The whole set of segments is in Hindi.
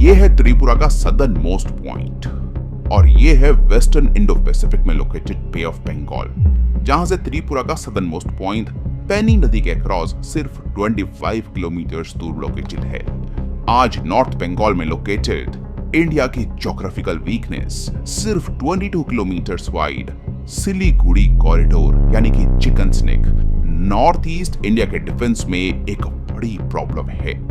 ये है त्रिपुरा का सदर्न मोस्ट पॉइंट और ये है वेस्टर्न इंडो पैसिफिक में लोकेटेड बे ऑफ बंगाल, जहां से त्रिपुरा का सदर्न मोस्ट पॉइंट पैनी नदी के अक्रॉस सिर्फ 25 किलोमीटर दूर लोकेटेड है। आज नॉर्थ बंगाल में लोकेटेड इंडिया की ज्योग्राफिकल वीकनेस सिर्फ 22 किलोमीटर वाइड सिलीगुड़ी कॉरिडोर यानी कि chicken snake north east India के डिफेंस में एक बड़ी प्रॉब्लम है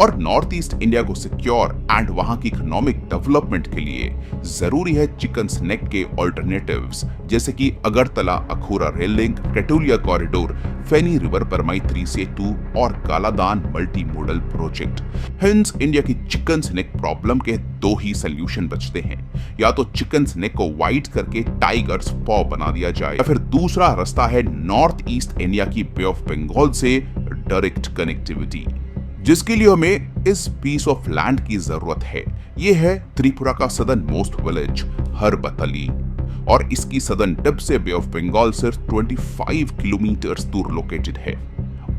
और नॉर्थ ईस्ट इंडिया को सिक्योर एंड वहां की इकोनॉमिक डेवलपमेंट के लिए जरूरी है चिकन स्नेक के ऑल्टरनेटिव्स जैसे कि अगरतला अखूरा रेल लिंक, कैटुलिया कॉरिडोर, फेनी रिवर परमाई 3 सेतु और Kaladan multi modal project. Hence India की चिकन स्नेक प्रॉब्लम के दो ही सोल्यूशन बचते हैं, या तो चिकन स्नेक को वाइट करके टाइगर्स पॉ बना दिया जाए या फिर दूसरा रास्ता है नॉर्थ ईस्ट इंडिया की बे ऑफ बंगाल से डायरेक्ट कनेक्टिविटी, जिसके लिए हमें इस पीस ऑफ लैंड की जरूरत है। ये है त्रिपुरा का सदर्न मोस्ट विलेज हरबतली और इसकी सदर्न टिप से बे ऑफ बंगाल सिर्फ 25 किलोमीटर दूर लोकेटेड है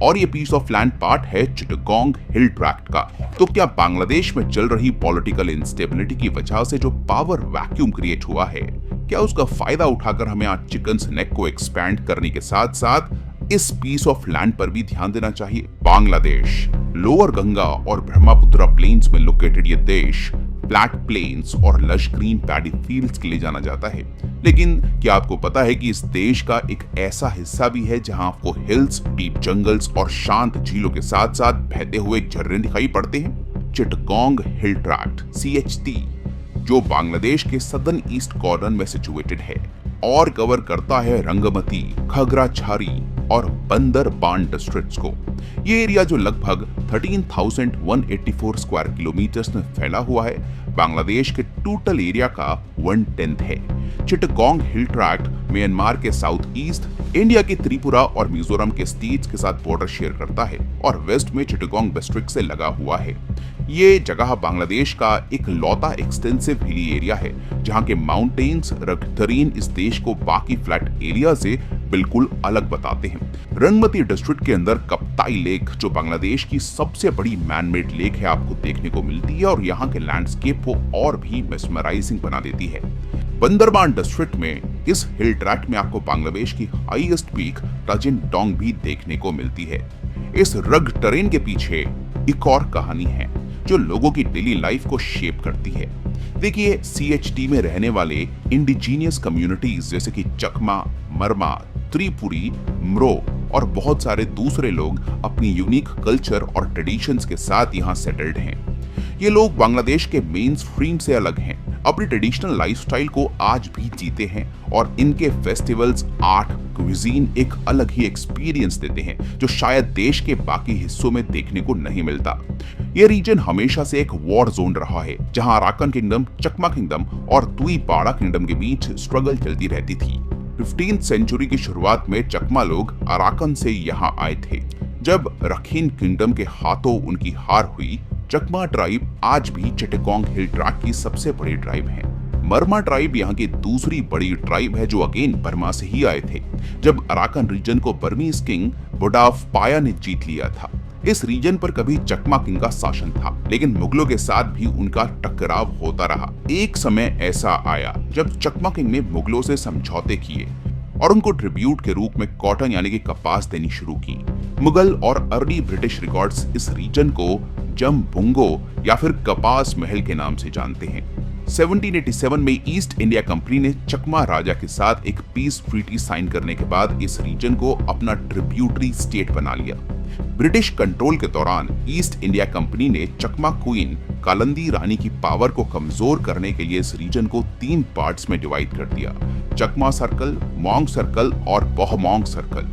और ये पीस ऑफ लैंड पार्ट है चिटगोंग हिल ट्रैक्ट का। तो क्या बांग्लादेश में चल रही पॉलिटिकल इंस्टेबिलिटी की वजह से जो पावर वैक्यूम क्रिएट हुआ है, क्या उसका फायदा उठाकर हमें आज चिकन स्नेक को एक्सपैंड करने के साथ साथ इस पीस ऑफ लैंड पर भी ध्यान देना चाहिए? बांग्लादेश लोअर गंगा और ब्रह्मपुत्र प्लेन्स में लोकेटेड ये देश फ्लैट प्लेन्स और लश ग्रीन पैडी फील्ड्स के लिए जाना जाता है, लेकिन क्या आपको पता है कि इस देश का एक ऐसा हिस्सा भी है जहां आपको हिल्स, डीप जंगल्स और शांत झीलों के साथ साथ बहते हुए झरने दिखाई पड़ते हैं? चिटगोंग हिल ट्रैक्ट CHT जो बांग्लादेश के सदर्न ईस्ट कॉर्नर में सिचुएटेड है और कवर करता है रंगमती, खगराछारी और बंदरबान डिस्ट्रिक्ट्स को। ये एरिया जो लगभग 13,184 स्क्वायर किलोमीटर्स में फैला हुआ है, बांग्लादेश के टोटल एरिया का 1/10 है। चिटगोंग हिल ट्रैक्ट म्यांमार के साउथ ईस्ट, इंडिया के त्रिपुरा और मिजोरम के स्टेट्स के साथ बॉर्डर शेयर करता है और वेस्ट में चिटगोंग डिस्ट्रिक्ट से लगा हुआ है। ये जगह बांग्लादेश का एक लौता एक्सटेंसिव हिली एरिया है जहां के माउंटेन्स रंगतरीन इस देश को बाकी फ्लैट एरिया से बिल्कुल अलग बताते हैं। रंगमती डिस्ट्रिक्ट के अंदर कप्ताई लेक जो बांग्लादेश की सबसे बड़ी मैनमेड लेक है आपको देखने को मिलती है और यहाँ के लैंडस्केप को और भी मेस्मराइजिंग बना देती है। बंदरबान डिस्ट्रिक्ट में इस हिल ट्रैक्ट में आपको बांग्लादेश की हाईएस्ट पीक टाजिन डोंग भी देखने को मिलती है। इस रग टेरेन के पीछे एक और कहानी है जो लोगों की डेली लाइफ को शेप करती है। देखिए, CHT में रहने वाले इंडिजीनियस कम्युनिटीज जैसे कि चकमा, मरमा, त्रिपुरी, म्रो और बहुत सारे दूसरे लोग अपनी यूनिक कल्चर और ट्रेडिशंस के साथ यहाँ सेटल्ड हैं। ये लोग बांग्लादेश के मेन स्ट्रीम से अलग हैं, अपनी ट्रेडिशनल लाइफस्टाइल को आज भी जीते हैं और इनके फेस्टिवल्स, आर्ट, क्विजीन एक अलग ही एक्सपीरियंस देते हैं जो शायद देश के बाकी हिस्सों में देखने को नहीं मिलता। ये रीजन हमेशा से एक वॉर जोन रहा है जहां अराकन किंगडम, चकमा किंगडम और तुईपाड़ा किंगडम के बीच स्ट्रगल चलती रहती थी। 15th सेंचुरी की शुरुआत में चकमा लोग अराकन से यहाँ आए थे। जब रखीन किंगडम के हाथों उनकी हार हुई, चकमा ट्राइब आज भी चिटगोंग हिल ट्रैक्ट की सबसे बड़ी ट्राइब है। मरमा ट्राइब यहाँ की दूसरी बड़ी ट्राइब है जो अगेन बर्मा से ही आए थे जब अराकन रीजन को बर्मीज किंग बुडाफ पाया ने जीत लिया था। इस रीजन पर कभी चकमा किंग का शासन था, लेकिन मुगलों के साथ भी उनका टकराव होता रहा। एक समय ऐसा आया जब चकमा किंग ने मुगलों से समझौते किए और उनको ट्रिब्यूट के रूप में कॉटन यानी कि कपास देनी शुरू की। मुगल और अर्ली ब्रिटिश रिकॉर्ड्स इस रीजन को जमबुंगो या फिर कपास महल के नाम से जानते हैं। 1787 में ईस्ट इंडिया कंपनी ने चकमा राजा के साथ एक पीस ट्रीटी साइन करने के बाद इस रीजन को अपना ट्रिब्यूटरी स्टेट बना लिया। ब्रिटिश कंट्रोल के दौरान ईस्ट इंडिया कंपनी ने चकमा क्वीन कालंदी रानी की पावर को कमजोर करने के लिए इस रीजन को 3 पार्ट्स में डिवाइड कर दिया, चकमा सर्कल, मोंग सर्कल और बोहमोंग सर्कल।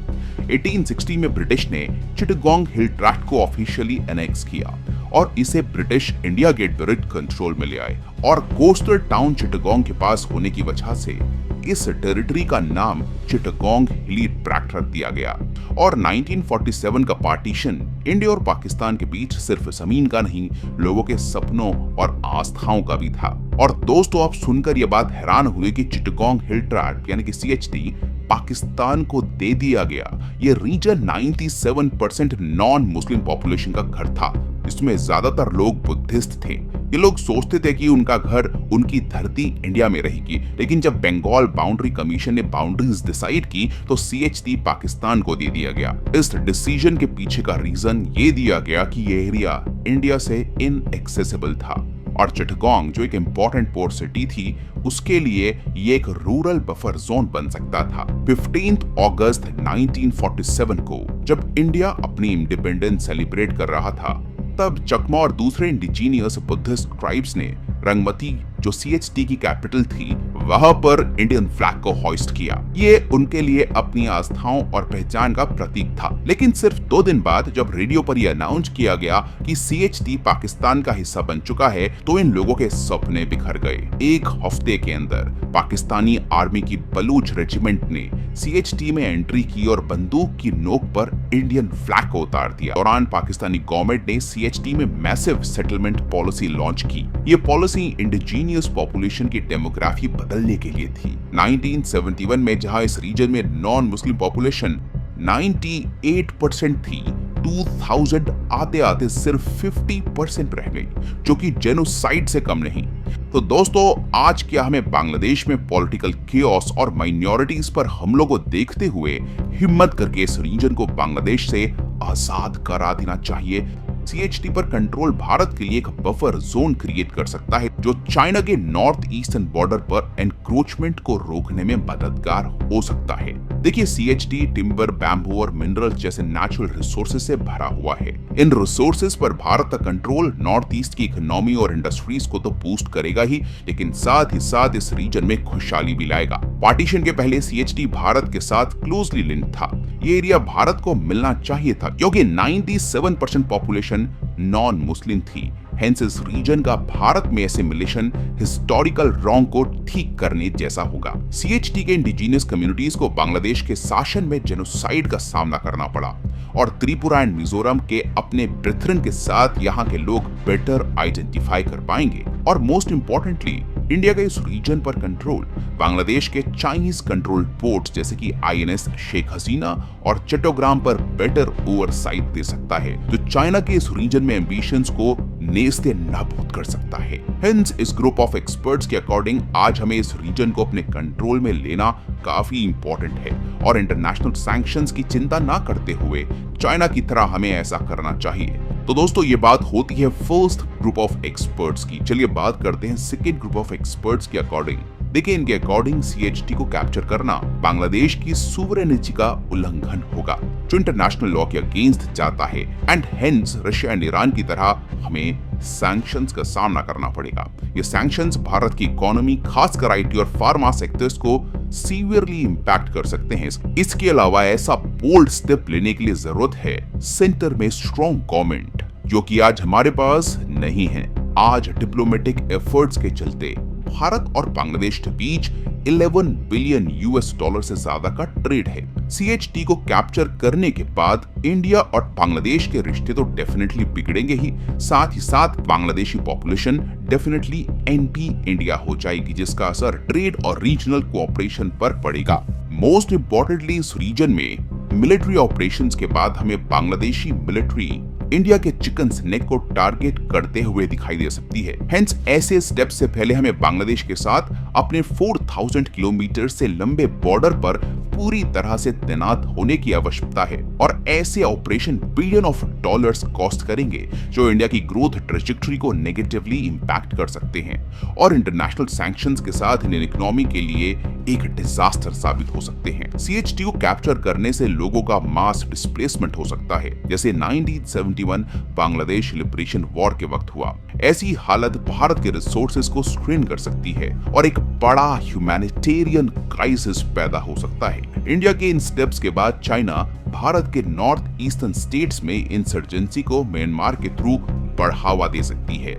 1860 में ब्रिटिश ने चिटगोंग हिल ट्रैक्ट को ऑफिशियली एनेक्स किया और इसे British India get direct control में ले आए और कोस्टल टाउन चिटगोंग के पास होने की वजह से इस टेरिटरी का नाम चिटगोंग हिली ट्रैक्ट रख दिया गया। और 1947 का पार्टीशन इंडिया और पाकिस्तान के बीच सिर्फ जमीन का नहीं, लोगों के सपनों और आस्थाओं का भी था। और दोस्तों, आप सुनकर यह बात हैरान हुए कि चिटगोंग हिल ट्रैक्ट यानी कि CHT पाकिस्तान को दे दिया गया। ये रीजन 97% नॉन मुस्लिम पॉपुलेशन का घर था। इसमें ज्यादातर लोग बुद्धिस्ट थे। ये लोग सोचते थे कि उनका घर, उनकी धरती इंडिया में रहेगी, लेकिन जब बंगाल बाउंड्री कमीशन ने बाउंड्रीज डिसाइड की तो CHT पाकिस्तान को दे दिया गया। इस डिसीजन के पीछे का रीजन ये दिया गया कि ये एरिया इंडिया से इनएक्सेसिबल था और चिटगांग जो एक इंपॉर्टेंट पोर्ट सिटी थी, उसके लिए ये एक रूरल बफर जोन बन सकता था। 15 अगस्त 1947 को जब इंडिया अपनी इंडिपेंडेंस सेलिब्रेट कर रहा था, तब चकमा और दूसरे इंडिजीनियस बुद्धिस्ट ट्राइब्स ने रंगमती जो CHT की कैपिटल थी, वहां पर इंडियन फ्लैग को हॉइस्ट किया। ये उनके लिए अपनी आस्थाओं और पहचान का प्रतीक था। लेकिन सिर्फ 2 दिन बाद जब रेडियो पर यह अनाउंस किया गया कि CHT पाकिस्तान का हिस्सा बन चुका है, तो इन लोगों के सपने बिखर गए। 1 हफ्ते के अंदर पाकिस्तानी आर्मी की बलूच रेजिमेंट ने CHT में एंट्री की और बंदूक की नोक पर इंडियन फ्लैग को उतार दिया। दौरान पाकिस्तानी गवर्नमेंट ने CHT में मैसिव सेटलमेंट पॉलिसी लॉन्च की। ये पॉलिसी इंडिजीनियस पॉपुलेशन की डेमोग्राफी बदलने के लिए थी। 1971 में जहां इस रीजन में नॉन मुस्लिम पॉपुलेशन 98% थी, 2000 आते आते सिर्फ 50% रह गई, जो कि जेनोसाइड से कम नहीं। तो दोस्तों, आज क्या हमें बांग्लादेश में पॉलिटिकल केओस और माइनॉरिटीज पर हमलों को देखते हुए हिम्मत करके इस रीजन को बांग्लादेश से आजाद करा देना चाहिए? CHT पर कंट्रोल भारत के लिए एक बफर जोन क्रिएट कर सकता है, जो चाइना के नॉर्थ ईस्टर्न बॉर्डर पर एनक्रोचमेंट को रोकने में मददगार हो सकता है। देखिए, CHT टिम्बर, बैम्बू और मिनरल्स जैसे नेचुरल रिसोर्सेज से भरा हुआ है। इन रिसोर्सेज पर भारत का कंट्रोल नॉर्थ ईस्ट की इकोनॉमी और इंडस्ट्रीज को तो बूस्ट करेगा ही, लेकिन साथ ही साथ इस रीजन में खुशहाली भी लाएगा। पार्टीशन के पहले CHT भारत के साथ क्लोजली लिंक्ड था। ये एरिया भारत को मिलना चाहिए था, क्योंकि 97% पॉपुलेशन नॉन मुस्लिम थी। हेंस इस रीजन का भारत में एसिमिलेशन हिस्टोरिकल रॉन्ग को ठीक करने जैसा होगा। CHT के इंडिजीनियस कम्युनिटीज को बांग्लादेश के शासन में जेनोसाइड का सामना करना पड़ा और त्रिपुरा एंड मिजोरम के अपने ब्रेथरन के साथ यहाँ के लोग बेटर आइडेंटिफाई कर पाएंगे। और मोस्ट इंपॉर्टेंटली, इंडिया का इस रीजन पर कंट्रोल बांग्लादेश के चाइनीज कंट्रोल्ड पोर्ट्स जैसे कि INS शेख हसीना और चट्टोग्राम पर बेटर ओवरसाइट दे सकता है, जो चाइना के इस रीजन में एम्बिशंस को नेस्ते नाबूद कर सकता है। हेंस इस ग्रुप ऑफ एक्सपर्ट्स के अकॉर्डिंग आज हमें इस रीजन को अपने कंट्रोल में लेना काफी इंपॉर्टेंट है और इंटरनेशनल सैंक्शंस की चिंता ना करते हुए चाइना की तरह हमें ऐसा करना चाहिए। तो दोस्तों, ये बात होती है फर्स्ट ग्रुप ऑफ एक्सपर्ट्स की। चलिए बात करते हैं सेकेंड ग्रुप ऑफ एक्सपर्ट्स के अकॉर्डिंग। देखिए, इनके अकॉर्डिंग CHT को कैप्चर करना बांग्लादेश की सुवरेनिटी का उल्लंघन होगा, जो इंटरनेशनल लॉ के अगेंस्ट जाता है and hence Russia and Iran की तरह हमें सैंक्शंस का सामना करना पड़ेगा। ये सैंक्शंस भारत की इकोनॉमी, खासकर IT और फार्मा सेक्टर्स को सीवियरली इंपैक्ट कर सकते हैं। इसके अलावा ऐसा बोल्ड स्टेप लेने के लिए जरूरत है सेंटर में स्ट्रॉन्ग गवर्नमेंट, जो कि आज हमारे पास नहीं है। आज डिप्लोमेटिक एफर्ट्स के चलते भारत और बांग्लादेश के बीच 11 बिलियन $US से ज्यादा का ट्रेड है। CHT को कैप्चर करने के बाद इंडिया और बांग्लादेश के रिश्ते तो डेफिनेटली बिगड़ेंगे ही, साथ ही साथ Bangladeshi population definitely anti India हो जाएगी, जिसका असर ट्रेड और रीजनल कोऑपरेशन पर पड़ेगा। मोस्ट इंपॉर्टेंटली, इस रीजन में मिलिट्री ऑपरेशंस के बाद हमें बांग्लादेशी मिलिट्री इंडिया के चिकन स्नेक को टारगेट करते हुए दिखाई दे सकती है। हेंस ऐसे स्टेप से पहले हमें बांग्लादेश के साथ अपने 4000 किलोमीटर से लंबे बॉर्डर पर पूरी तरह से तैनात होने की आवश्यकता है और ऐसे operation billion of dollars cost करेंगे, जो इंडिया की ग्रोथ ट्रेजेक्टरी को नेगेटिवली इंपैक्ट कर सकते हैं और इंटरनेशनल सैंक्शंस के साथ इंडियन इकोनॉमी के लिए एक डिजास्टर साबित हो सकते हैं। CHT को कैप्चर करने से लोगों का मास डिस्प्लेसमेंट हो सकता है, जैसे 1971 बांग्लादेश लिबरेशन वॉर के वक्त हुआ। ऐसी हालत भारत के रिसोर्सेज को स्ट्रेन कर सकती है और एक बड़ा ह्यूमैनिटेरियन क्राइसिस पैदा हो सकता है। इंडिया के इन स्टेप्स के बाद चाइना भारत के नॉर्थ ईस्टर्न स्टेट्स में इंसर्जेंसी को म्यांमार के थ्रू बढ़ावा दे सकती है,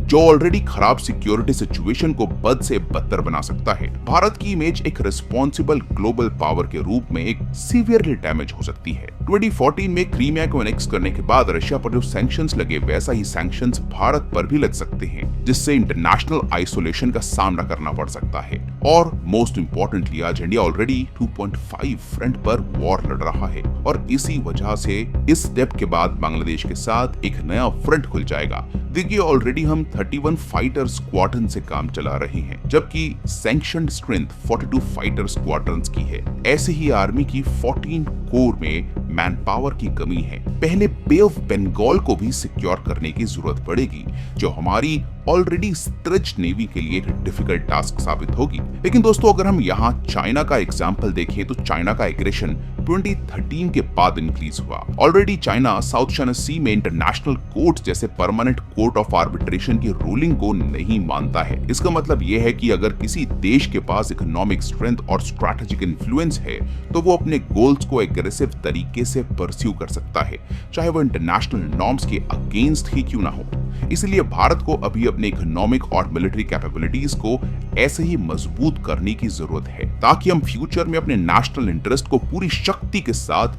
जो ऑलरेडी खराब सिक्योरिटी सिचुएशन को बद से बदतर बना सकता है। भारत की इमेज एक रिस्पॉन्सिबल ग्लोबल पावर के रूप में एक सीवियरली डैमेज हो सकती है। 2014 में क्रीमिया को एनेक्स करने के बाद रशिया पर जो सैंक्शंस लगे वैसा ही सैंक्शंस भारत पर भी लग सकते हैं, जिससे इंटरनेशनल आइसोलेशन का सामना करना पड़ सकता है। और मोस्ट इंपॉर्टेंटली आज इंडिया ऑलरेडी 2.5 फ्रंट पर वॉर लड़ रहा है और इसी वजह से इस स्टेप के बाद बांग्लादेश के साथ एक नया फ्रंट खुल जाएगा। देखिए ऑलरेडी हम 31 फाइटर स्क्वाड्रन से काम चला रहे हैं, जबकि सैंक्शनड स्ट्रेंथ 42 फाइटर स्क्वाड्रन्स की है। ऐसे ही आर्मी की 14 कोर में मैन पावर की कमी है। पहले बे ऑफ बंगाल को भी सिक्योर करने की जरूरत पड़ेगी, जो हमारी ऑलरेडी स्ट्रेच्ड नेवी के लिए एक डिफिकल्ट टास्क साबित होगी। लेकिन दोस्तों अगर हम यहाँ चाइना का एग्जाम्पल देखें तो चाइना का एग्रेशन 2013 के बाद इंक्रीज हुआ। ऑलरेडी चाइना साउथ चाइना सी में इंटरनेशनल कोर्ट जैसे परमानेंट कोर्ट ऑफ आर्बिट्रेशन की रूलिंग को नहीं मानता है। इसका मतलब यह है कि अगर किसी देश के पास इकोनॉमिक स्ट्रेंथ और स्ट्रैटेजिक इन्फ्लुएंस है तो वो अपने गोल्स को एग्रेसिव तरीके से परस्यू कर सकता है, चाहे वो इंटरनेशनल नॉर्म्स के अगेंस्ट ही क्यों ना हो। इसलिए भारत को अभी अपने इकोनॉमिक और मिलिट्री कैपेबिलिटीज को ऐसे ही मजबूत करने की जरूरत है, ताकि हम फ्यूचर में अपने नेशनल इंटरेस्ट को पूरी शक्ति के साथ